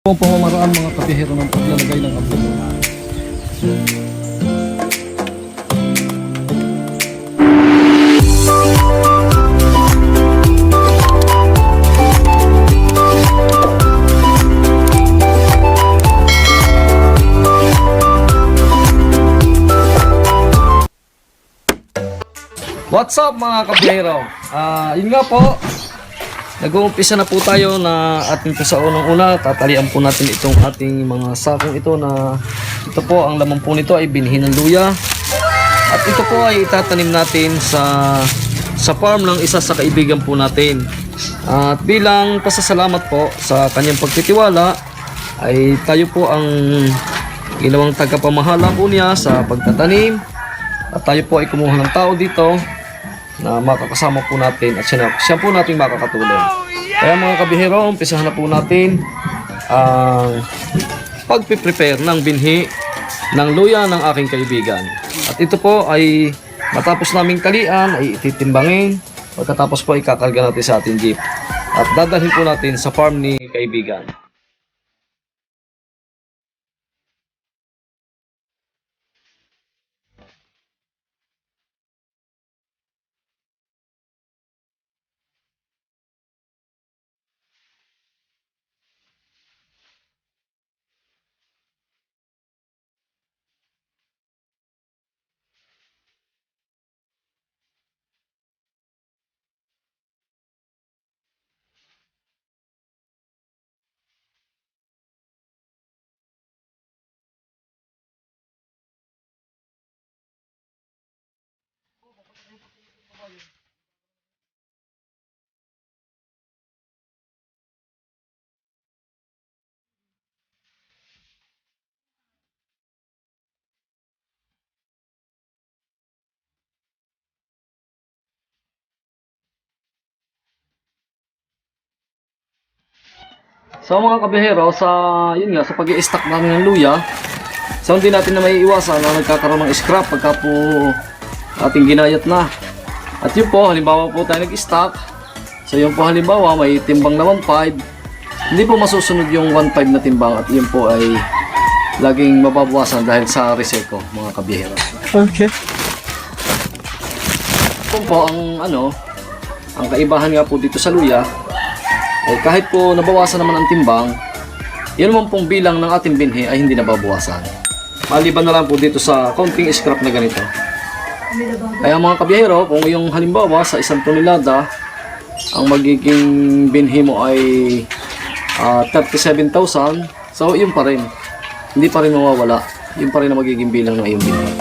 Ang pamamaraan mga kabihero ng paglalagay ng abono. What's up mga kabihero? Yun nga po, nag-uumpisa na po tayo na ating po sa unang-una. Tatalian po natin itong ating mga sakong ito na ito po, ang laman po nito ay binhi ng luya. At ito po ay itatanim natin sa farm ng isa sa kaibigan po natin. At bilang pasasalamat po sa kanyang pagtitiwala ay tayo po ang ginawang tagapamahala po niya sa pagtatanim. At tayo po ay kumuha ng tao dito na makakasama po natin at siya po nating makakatulong. Kaya mga kabihero, umpisahan na po natin ang pagpiprepare ng binhi ng luya ng aking kaibigan. At ito po ay matapos naming kalian ay ititimbangin. Pagkatapos po ikakarga natin sa ating jeep at dadalhin po natin sa farm ni kaibigan. So mga kabihero, yun nga, sa pag-i-stock namin ng luya, so hindi natin na may iwasan na nagkakaroon ng scrap pagka po ating ginayat na. At yun po, halimbawa po tayo nag-stock, so yun po halimbawa may timbang na 1.5, hindi po masusunod yung 1.5 na timbang at yun po ay laging mababawasan dahil sa reseko mga kabihero. Okay. Kung po ang kaibahan nga po dito sa luya, eh, kahit po nabawasan naman ang timbang, yun naman pong bilang ng ating binhi ay hindi nababawasan. Maliban na lang po dito sa konting scrap na ganito. Kaya mga kabiyahero, kung yung halimbawa sa 1 tonelada, ang magiging binhi mo ay 37,000, so yun pa rin. Hindi pa rin mawawala. Yun pa rin ang magiging bilang ng iyong binhi.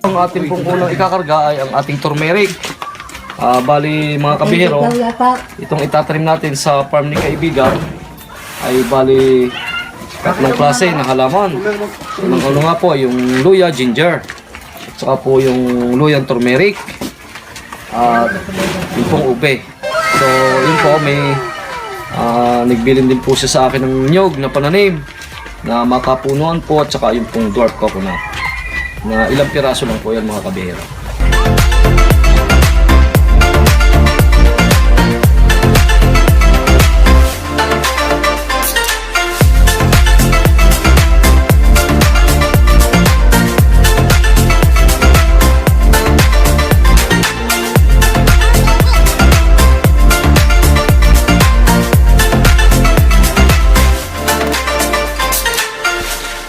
Ang ating pong unang ikakarga ay ang ating turmeric. Bali mga kabihero, itong itatanim natin sa farm ni kaibigan ay bali tatlong klase ng halaman. Ang ulo nga po ay yung luya, ginger, at saka po yung luyang turmeric at yung pong ube. So yun po, may nagbilin din po siya sa akin ng nyog na pananim na makapunuan po at saka yung pong dwarf coconut na ilang piraso lang po yan mga kabihero.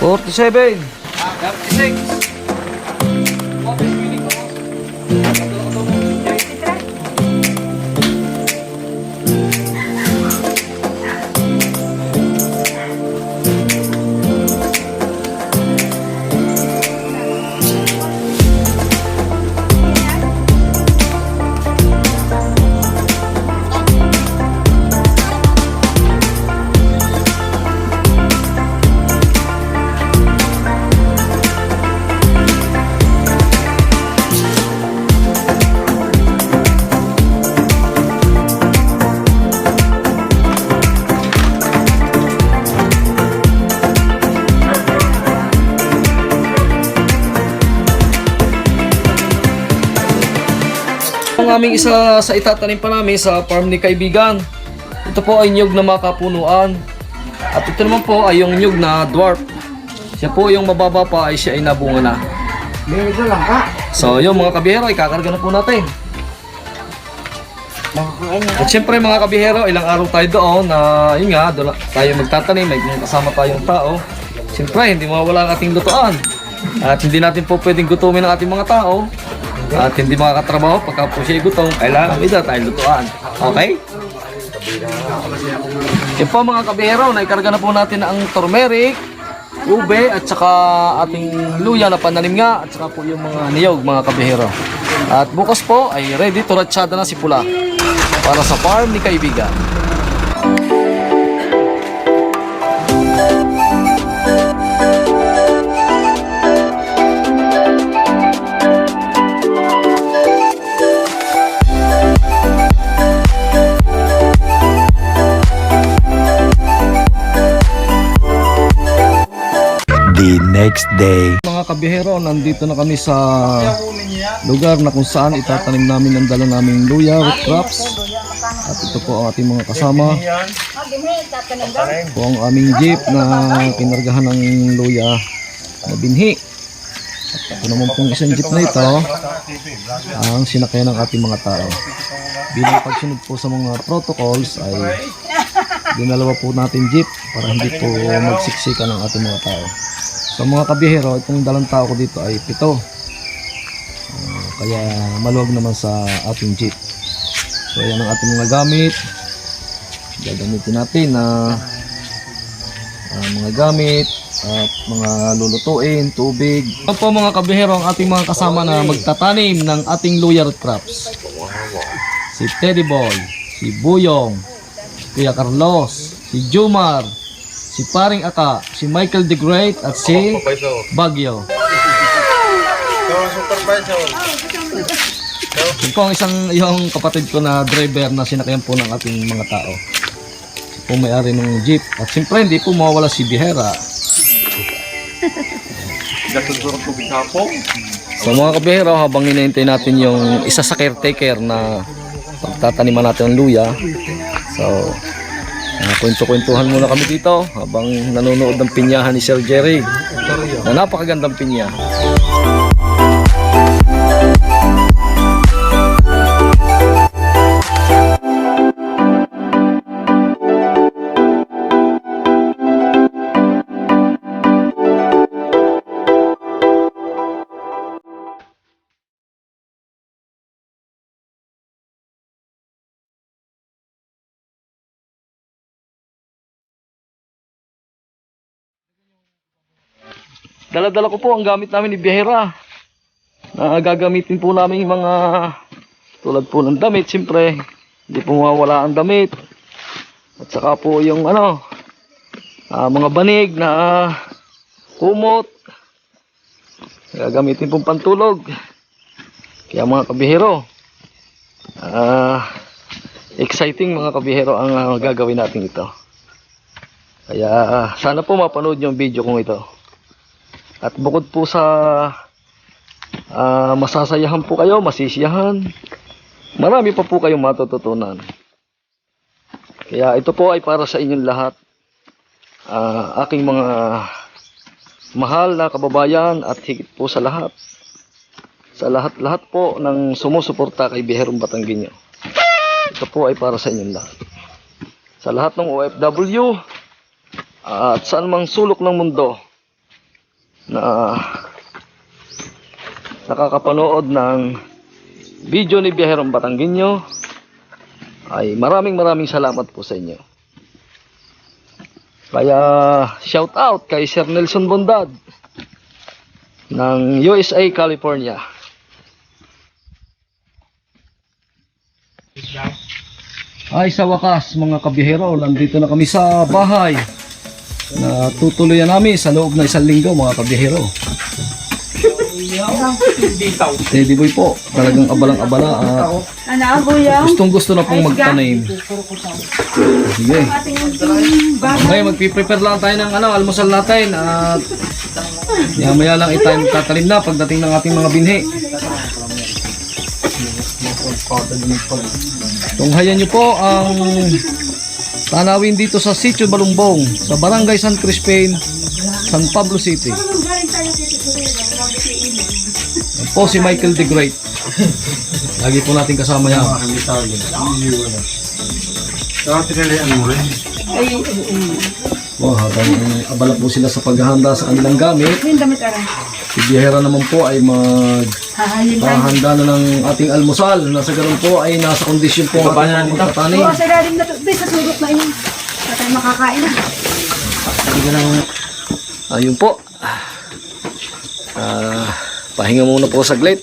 $47. 36. Ang aming isa sa itatanim pa namin sa farm ni kaibigan. Ito po ay nyug na makapunuan. At ito naman po ay yung nyug na dwarf. Siya po yung mababa pa ay siya ay nabunga na. Dito lang ka. So yung mga kabihero, ikakarga na po natin. At syempre mga kabihero, ilang araw tayo doon na yun nga, doon tayo magtatanim, may kasama tayong tao. Syempre, hindi mawawala ang ating lutuan. At hindi natin po pwedeng gutumin ang ating mga tao. At hindi makakatrabaho pagka po siya gutom, kailangan may dala tayong lutuan. Okay? Yan po mga kabihero, naikarga na po natin ang turmeric, ube at saka ating luya na pananim nga at saka po yung mga niyog mga kabihero. At bukas po ay ready to ratsyada na si Pula para sa farm ni kaibigan. The next day. Mga kabihero, nandito na kami sa lugar na kung saan itatanim namin ang dala naming luya, root crops. At ito po ang ating mga kasama. Ito po ang aming jeep na kinargahan ng luya na binhi. At ito naman pong isang jeep na ito ang sinakyan ng ating mga tao. Bilang pagsunod po sa mga protocols ay dinalawa po natin jeep para hindi po magsiksikan ng ating mga tao. Sa mga kabihero, itong dalang tao ko dito ay 7. Kaya maluwag naman sa ating jeep. So yan ang ating mga gamit. Gagamitin natin na mga gamit at mga lulutuin, tubig. Ito po mga kabihero ang ating mga kasama na magtatanim ng ating luya root crops. Si Teddy Boy, si Buyong, Kuya Carlos, si Jumar, si Paring Aka, si Michael the Great at si Bagyo. Yun po ang yung kapatid ko na driver na sinakyan po ng ating mga tao. Si po may-ari ng jeep. At siyempre hindi po mawawala si Bihera. So mga kabihero, habang hinihintay natin yung isa sa caretaker na pagtataniman natin ng luya. So kwento-kwentuhan muna kami dito habang nanonood ng pinyahan ni Sir Jerry na napakagandang pinya. Dala-dala ko po ang gamit namin ni Bihera na gagamitin po namin yung mga tulad po ng damit. Siyempre hindi po mawawala ang damit at saka po yung mga banig na kumot gagamitin pong pantulog. Kaya mga kabihero, exciting mga kabihero ang gagawin natin ito. Kaya sana po mapanood yung video kong ito. At bukod po sa masasayahan po kayo, masisiyahan, marami pa po kayong matututunan. Kaya ito po ay para sa inyong lahat, aking mga mahal na kababayan at higit po sa lahat po ng sumusuporta kay Biherong Batanggenyo. Ito po ay para sa inyong lahat. Sa lahat ng OFW at saan mang sulok ng mundo na nakakapanood ng video ni Biherong Batanggenyo, ay maraming salamat po sa inyo. Kaya shout out kay Sir Nelson Bondad ng USA, California. Ay sa wakas mga kabihero, nandito na kami sa bahay na tutuloyan namin sa loob ng 1 linggo mga kabihero. Teddy Boy po, talagang abalang-abala at gustong-gusto na pong magtanim. Sige. Ngayon magpiprepare lang tayo ng almusal natin at maya lang tayo tatanim na pagdating ng ating mga binhi. Tunghayan nyo po ang tanawin dito sa Sitio Balumbong, sa Barangay San Crispin, San Pablo City. Yan po si Michael the Great. Lagi po natin kasama yan. Oh, habang abala po sila sa paghahanda sa kanilang gamit, si Biyahera naman po ay maghahanda na ng ating almusal. Nasa ganun po ay nasa kondisyon po ang ating magtataning. Oo, sa ilalim na ito. Sa sulok na yun. Sa tayo makakain na. Ayun po. Pahinga muna po saglit.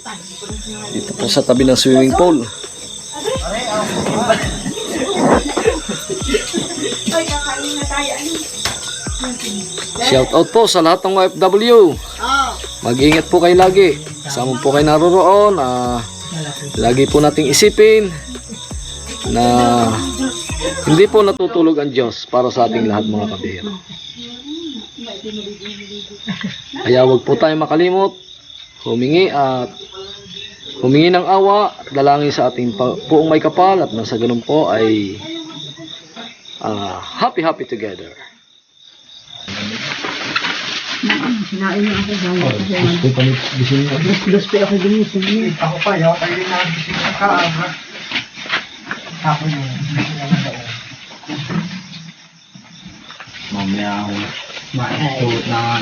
Dito po sa tabi ng swimming pool. Shout out po sa lahat ng OFW. Mag-ingat po kayo lagi. Kasama po kayo naroroon. Lagi po nating isipin na hindi po natutulog ang Diyos para sa ating lahat mga kabihero. Kaya wag po tayong makalimot, humingi ng awa, dalangin sa ating buong may kapal at nasa ganun po ay happy together. Sinain niyo ako dahil. Plus pa ako gumising. Ako pa, yaw tayo rin nagising sa kaaga. Ako yun. Mamaya ako. Matuot na.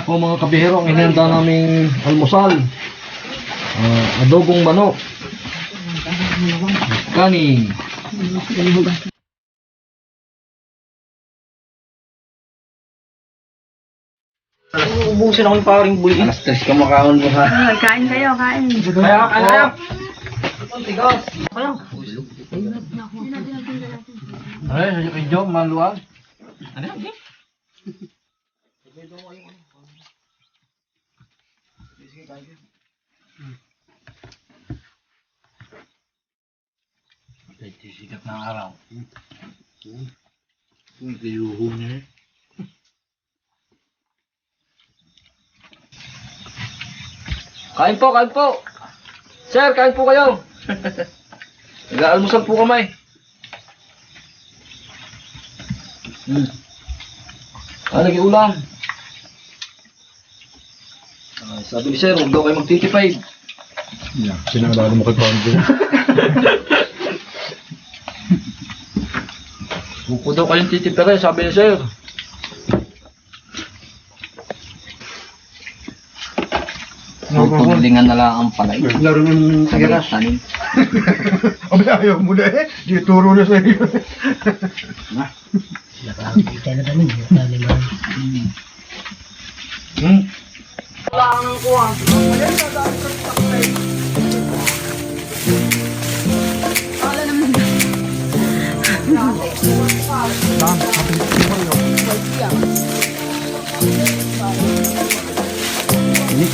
Po mga kabihero, ang inihanda naming almusal. Adobong manok. Kanin. Ubusin ako yung paring buhay. Alas 3 ka makaon mo ha. Kain kayo, kain. Kaya kayo. Ay, medyo maluwag. Ano yan? Sikat ng araw. Kung tiyuho niya eh. Kain po, kain po. Sir, kain po kayo. Nag-aalmusal po kami. Nag-iulam. Sabi ni Sir, huwag daw kayo magtitipid. Yeah, sinalala mo kay Pando. Huwag po daw kayong titipid, sabi ni Sir. Tutuglingan na lang ang palay. Laro ng Sagiras. Tanim. Abi, ayaw mo na eh. Di turo na sa iyo.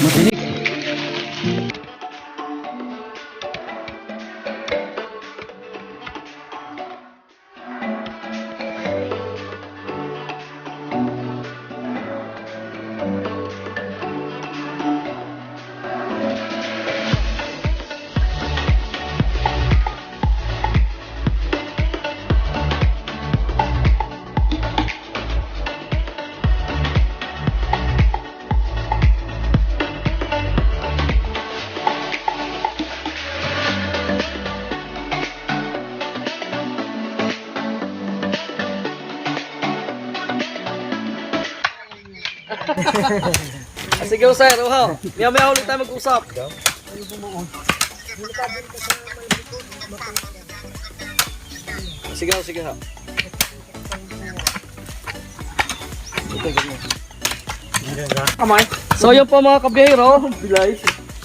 Matinik. Sige ho, Sir. Uhaw. Maya-maya ulit tayo mag-usap. Sige ho, sige ho. So yun po mga kabiyero.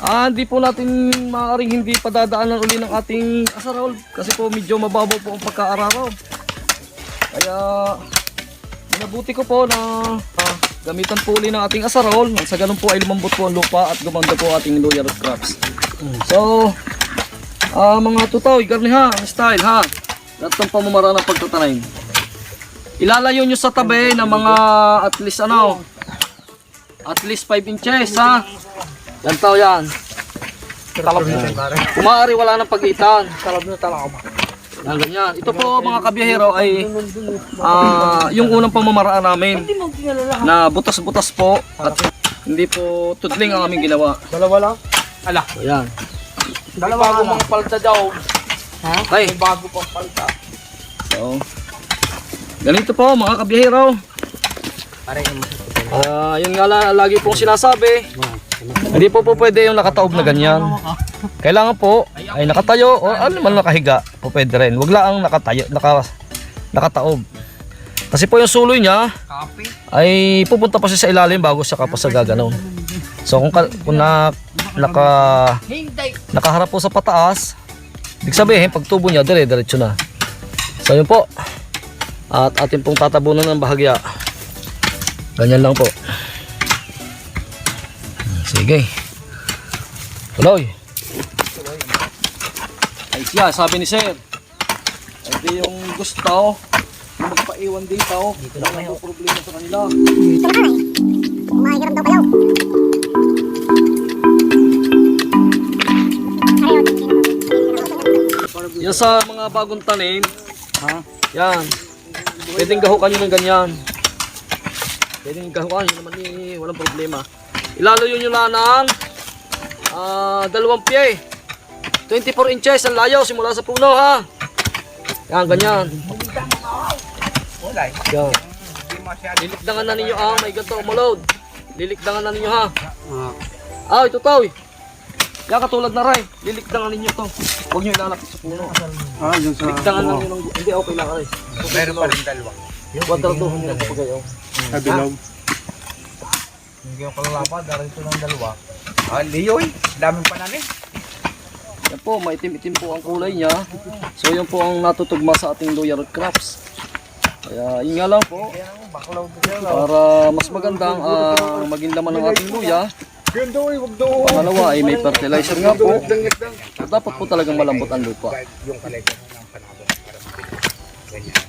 Hindi po natin maaaring hindi padadaanan uli ng ating asarol kasi po medyo mababaw po ang pagkaararaw. Kaya minabuti ko po na gamitan po uli ng ating asarol. Sa ganun po ay lumambot po ang lupa at gumanda po ating loyal crops. So mga tutaw, ikarniha, style ha. Lahat ng pamamaraan ng pagtatanim. Ilalayo nyo sa tabi ng mga at least at least 5 inches ha. Yan tao yan. Talab na pare. Kung maaari wala nang pagitan. Talab na talab. Yan, ganyan. Ito po mga kabiyahero ay yung unang pamamaraan namin na butas-butas po at hindi po tudling ang aming ginawa. Dalawa lang? Ala. Ayan. Dalawa bago mga palta daw. Ha? Okay. May bago pang palta. So, ganito po mga kabiyahero. Pare, Yun nga lagi pong sinasabi. Hindi po pwede yung nakataob na ganyan. Kailangan po ay nakatayo o ano man nakahiga. Po pwede rin. Huwag lang nakatayo, nakataob. Kasi po yung suloy niya kape. ay pupunta pa siya sa ilalim bago siya kapos sa gaganon. So kung nakaharap po sa pataas, ibig sabihin pag tubo niya dire-diretso na. So yun po. At atin pong tatabunan ng bahagya. Ganyan lang po. Sige. Tuloy. Ay siya, sabi ni Sir. Ito yung gusto magpaiwan dito. Dito lang may problema sa kanila. Dito na eh. Mahihiram daw kayo. Yan sa mga bagong tanim. Ha? Yan. Pwedeng gahukan nyo ng ganyan. Pwedeng gahukan nyo naman walang problema. Ilalayo nyo lang ng 2 pie. 24 inches ang layo simula sa puno ha. Yan, ganyan. Yan. Lilikdangan na ninyo may ganito umulod. Lilikdangan na ninyo ha. Ito to. Yan katulad na rin. Lilikdangan ninyo to. Huwag nyo ilalapit sa puno. Yung sa... Lilikdangan lang nyo ng... Hindi, okay lang rin. Meron pa rin dalawa. Huwag ka ito. Hindi na kapagayaw. Sa bilog. Hindi ko kalapad, darito ng dalawa. Liyoy, daming pananim. Yan po, maitim-itim po ang kulay niya. So yun po ang natutugma sa ating loyal crops. Kaya yun nga lang po. Para mas magandang maging laman ng ating luya. Pangalawa ay may fertilizer nga po. At dapat po talagang malambot ang lupa. Yung kalay ko ng panabong para ganyan.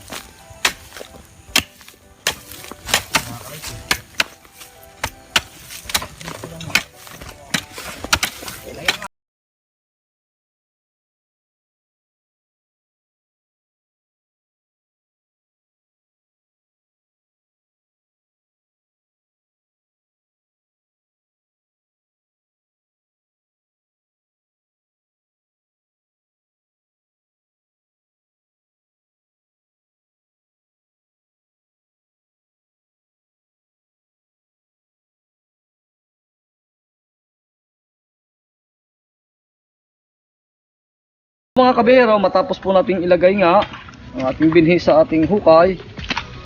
Mga kabihero, matapos po nating ilagay nga ang ating binhi sa ating hukay.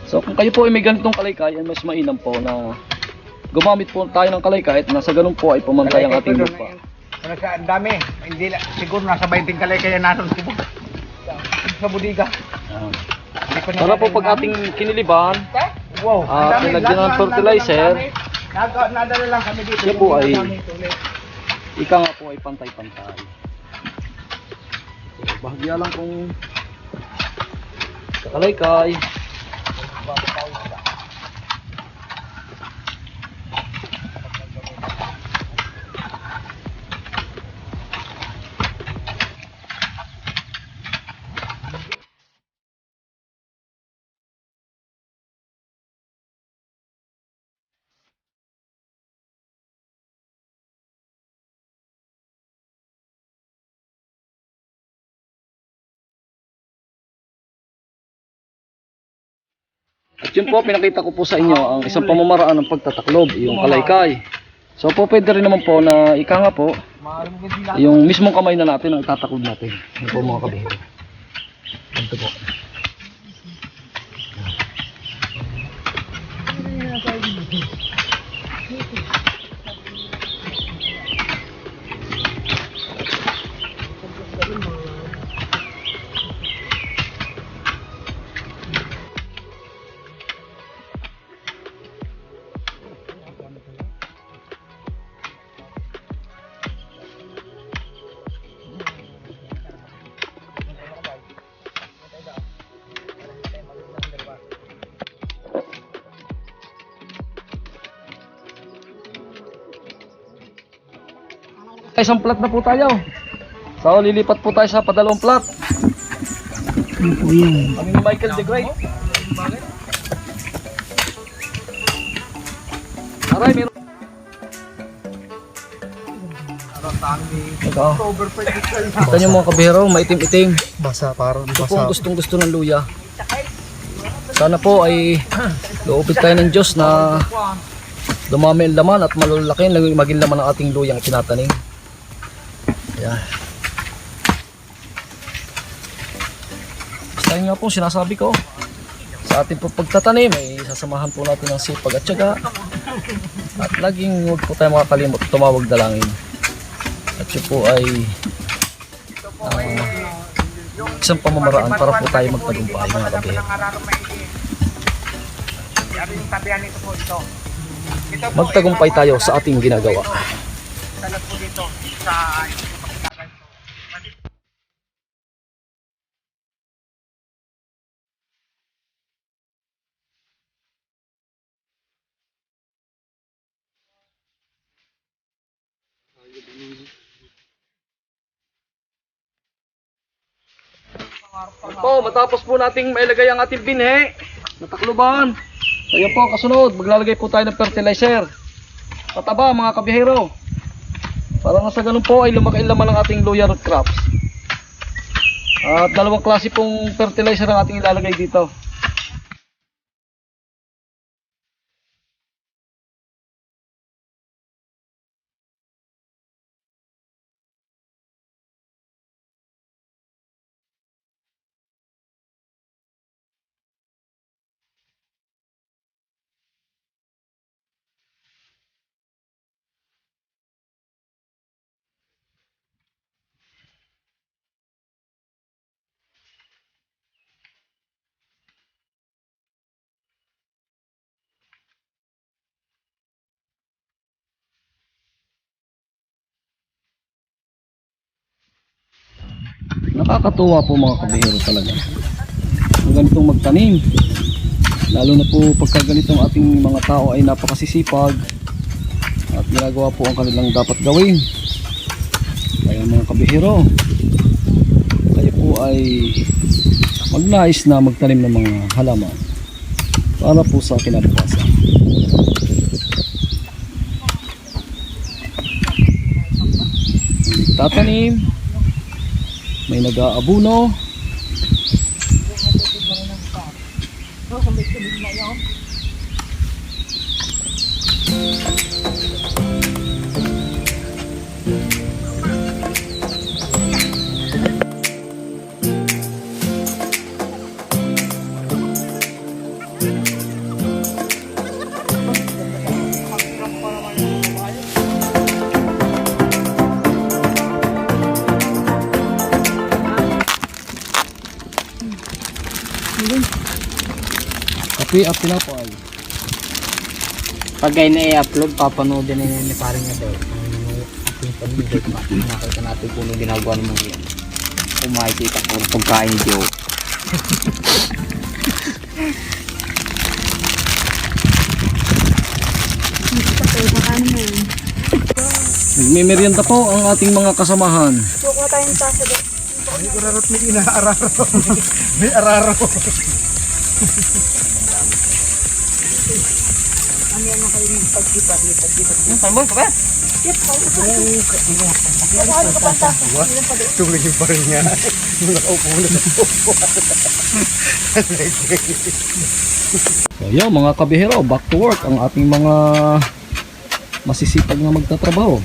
So kung kayo po ay may ganitong kalaykay, ay mas mainam po na gumamit po tayo ng kalaykay at nasa ganun po ay pumantay ang ating lupa. Ang dami, hindi siguro nasa 20 kalay kaya natin sa budiga. Para po pag ating kiniliban, wow, nilagyan ng fertilizer, nadala lang kami dito. siya po ay ika nga po ay pantay-pantay. Bahagya lang kung sa kalaykay. At yun po, pinakita ko po sa inyo ang isang pamamaraan ng pagtataklob, yung kalaykay. So po, pwede rin naman po na ika nga po, yung mismong kamay na natin ang itataklob natin. Yun po mga kabihero. Ito po. Isang plat na po tayo. So lilipat po tayo sa padalawang plat. Kami ni Michael the Great. Aray, meron. Ito. Kita nyo mga kabihero, maitim-itim. Basa, parang Ito po ang gustong-gusto ng luya. Sana po ay loopit tayo ng Diyos na dumami ang laman at malalaki maging laman ng ating luyang tinatanim. Ayan. Basta yun nga po sinasabi ko. Sa ating po pagtatanim ay sasamahan po natin ng sipag at tiyaga. At laging huwag po tayo makakalimot tumawag dalangin. At yun po ay isang pamamaraan para po tayo magtagumpay mga kabihero. Magtagumpay tayo sa ating ginagawa. Po, matapos po nating mailagay ang ating binhe na takluban. Ayan po, kasunod, maglalagay po tayo ng fertilizer. Pataba mga kabihero. Para nga sa ganun po ay lumaki ang laman ng ating luya root crops. At dalawang klase pong fertilizer ang ating ilalagay dito. Nakakatuwa po mga kabihero talaga ang ganitong magtanim, lalo na po pagka ganitong ating mga tao ay napakasisipag at ginagawa po ang kanilang dapat gawin. Kaya mga kabihero, kayo po ay magnais na magtanim ng mga halaman para po sa kinabukasan. Tatanim, may nag-aabuno. Kape at tinapay. Pag ay na-i-upload, papanoodin na yun ni paring nga daw. Ating pag-video, makita natin kung ano ginagawa naman yan. Kung makikita ko pagkain ni Joe. Nagmimerienda po ang ating mga kasamahan. Kukuha tayong tasa doon. may inaararo. May araro. Sambal pa ba? Tuloy pa rin niya. Nakaupo na sa upo. Kaya mga kabihero, back to work ang ating mga masisipag na magtatrabaho.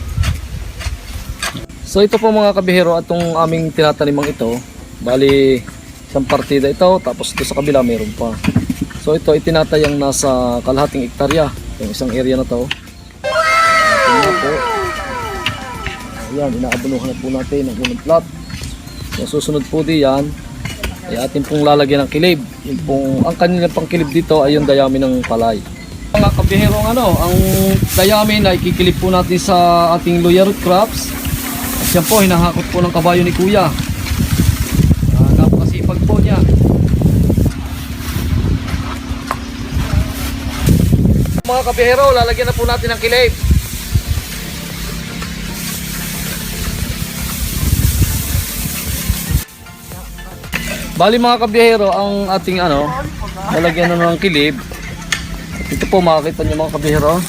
So ito po mga kabihero, itong aming tinatanimang ito, bali isang partida ito, tapos ito sa kabila mayroon pa. So ito itinatayang nasa kalahating hektarya, yung isang area na to. Ayan, inaabunuhan na po natin ng unang plot. Yung susunod po diyan ay atin pong lalagyan ng kilib. Yung pong, ang kanilang pang kilib dito ay yung dayami ng palay. Mga kabihero, ang dayami na ikikilib po natin sa ating luya root crops. At yan po, hinahakot po ng kabayo ni Kuya. Napakasipag po niya. Mga kabihero, lalagyan na po natin ng kilib. Bali mga kabiyahero, ang ating lalagyan na ng kilib. Ito po makikita nyo mga kabiyahero.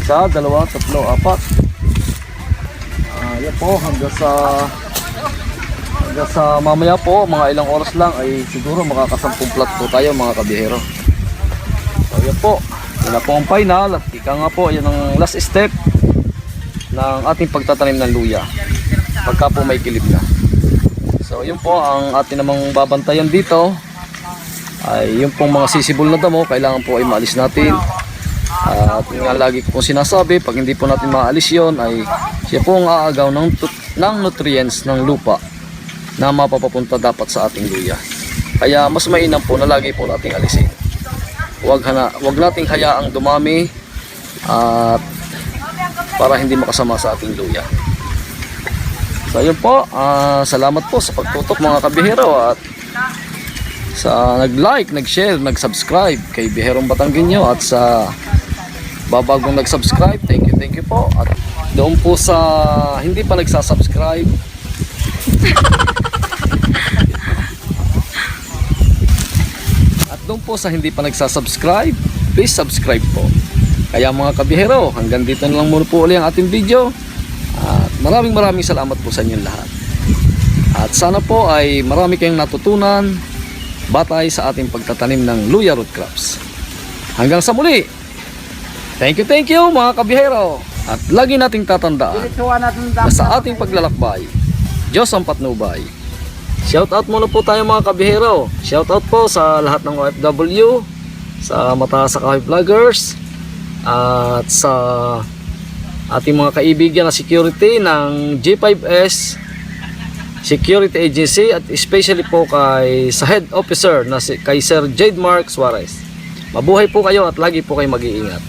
1, 2, 3, 4. Yan po hanggang sa mamaya po, mga ilang oras lang ay siguro makakasampung plat po tayo mga kabiyahero. So yan po, yun na po ang final at ika nga po, yan ang last step ng ating pagtatanim ng luya pagka po may kilib na. So yun po ang ating namang babantayan dito ay yung pong mga sisibol na damo, kailangan po ay maalis natin. At nga lagi ko pong sinasabi, pag hindi po natin maalis yon ay siya po ang aagaw ng nutrients ng lupa na mapapapunta dapat sa ating luya. Kaya mas mainam po na lagi po nating alisin. Huwag nating hayaang dumami at para hindi makasama sa ating luya. So yun po, salamat po sa pagtutok mga kabihero at sa nag-like, nag-share, nag-subscribe kay Biherong Batanggenyo at sa babagong nag-subscribe, thank you po. At doon po sa hindi pa nagsasubscribe, at doon po sa hindi pa nagsasubscribe, please subscribe po. Kaya mga kabihero, hanggang dito na lang muna po ulit ang ating video. At maraming salamat po sa inyong lahat. At sana po ay marami kayong natutunan batay sa ating pagtatanim ng luya root crops. Hanggang sa muli. Thank you mga kabihero. At lagi nating tatandaan na sa ating paglalakbay, Diyos ang patnubay. Shoutout muna po tayo mga kabihero. Shoutout po sa lahat ng OFW, sa Mataas sa Kahoy Vloggers, at sa ating mga kaibigan na security ng G5S Security Agency, at especially po sa head officer na kay Sir Jade Mark Suarez. Mabuhay po kayo at lagi po kayo mag-iingat.